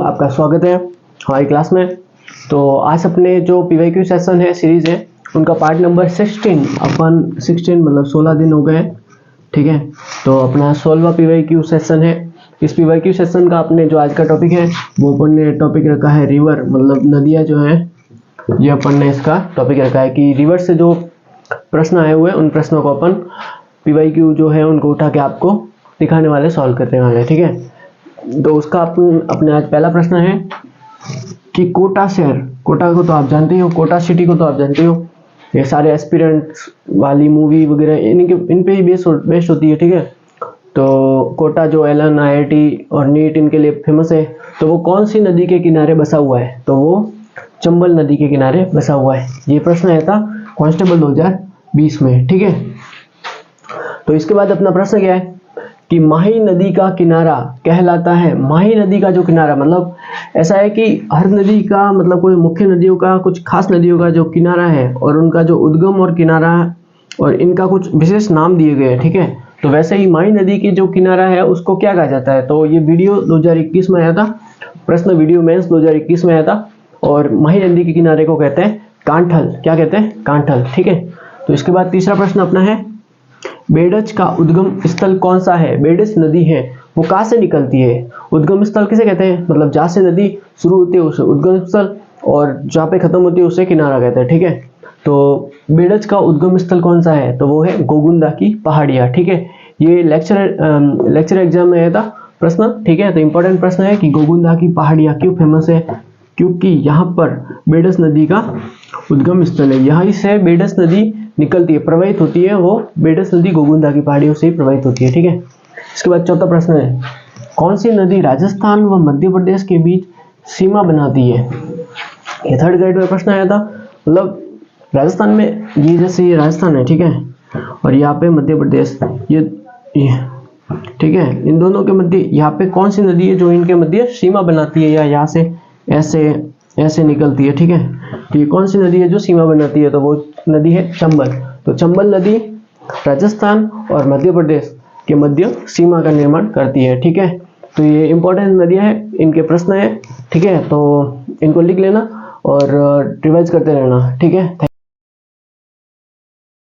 आपका स्वागत है हमारी क्लास में। तो आज अपने जो पीवाईक्यू सेशन है, सीरीज है, उनका पार्ट नंबर 16 अपन 16 मतलब 16 दिन हो गए हैं। ठीक है, तो अपना 16वां पीवाईक्यू सेशन है। इस पीवाईक्यू सेशन का अपने जो आज का टॉपिक है वो अपन ने टॉपिक रखा है रिवर, मतलब नदियाँ जो है, ये अपन ने इसका टॉपिक रखा है कि रिवर से जो प्रश्न आए हुए हैं उन प्रश्नों को अपन पीवाईक्यू जो है उनको उठा के आपको दिखाने वाले, सॉल्व करने वाले। ठीक है, तो उसका अपने आज पहला प्रश्न है कि कोटा शहर, कोटा को तो आप जानते हो, कोटा सिटी को तो आप जानते हो, ये सारे एस्पिरेंट्स वाली मूवी वगैरह इन पे ही बेस्ड होती है। ठीक है, तो कोटा जो एलन, आईआईटी और नीट इनके लिए फेमस है, तो वो कौन सी नदी के किनारे बसा हुआ है? तो वो चंबल नदी के किनारे बसा हुआ है। ये प्रश्न आया था कांस्टेबल 2020 में। ठीक है, तो इसके बाद अपना प्रश्न क्या है कि माही नदी का किनारा कहलाता है। माही नदी का जो किनारा, मतलब ऐसा है कि हर नदी का मतलब कोई मुख्य नदियों का, कुछ खास नदियों का जो किनारा है और उनका जो उद्गम और किनारा और इनका कुछ विशेष नाम दिए गए हैं। ठीक है, तो वैसे ही माही नदी की जो किनारा है उसको क्या कहा जाता है? तो ये वीडियो 2021 में आया था, प्रश्न वीडियो मेंस 2021 में आया था, और माही नदी के किनारे को कहते हैं कांठल। क्या कहते हैं? कांठल। ठीक है, तो इसके बाद तीसरा प्रश्न अपना है बेडज का उद्गम स्थल कौन सा है? बेडज नदी है वो कहाँ से निकलती है? उद्गम स्थल किसे कहते हैं? मतलब जहाँ से नदी शुरू होती है उसे उद्गम स्थल, और जहाँ पे खत्म होती है उसे किनारा कहते हैं। ठीक है, तो बेडज का उद्गम स्थल कौन सा है? तो वो है गोगुंदा की पहाड़ियाँ। ठीक है, ये लेक्चर एग्जाम में आया था प्रश्न। ठीक है, तो इंपॉर्टेंट प्रश्न है कि गोगुंदा की पहाड़ियाँ क्यों फेमस है? क्योंकि यहाँ पर बेडज नदी का उद्गम स्थल है, यहाँ से बेडज नदी निकलती है, प्रवाहित होती है। वो बेडज नदी गोगुंदा की पहाड़ियों से ही प्रवाहित होती है। ठीक है, इसके बाद चौथा प्रश्न है कौन सी नदी राजस्थान व मध्य प्रदेश के बीच सीमा बनाती है? ये थर्ड ग्रेड में प्रश्न आया था। मतलब राजस्थान में, ये जैसे ये राजस्थान है, ठीक है, और यहाँ पे मध्य प्रदेश, ये ठीक है, इन दोनों के मध्य यहाँ पे कौन सी नदी है जो इनके मध्य सीमा बनाती है या यहाँ से ऐसे निकलती है? ठीक है, तो ये कौन सी नदी है जो सीमा बनाती है? तो वो नदी है चंबल। तो चंबल नदी राजस्थान और मध्य प्रदेश के मध्य सीमा का निर्माण करती है। ठीक है, तो ये इंपॉर्टेंट नदियां हैं, इनके प्रश्न है। ठीक है, तो इनको लिख लेना और रिवाइज करते रहना। ठीक है।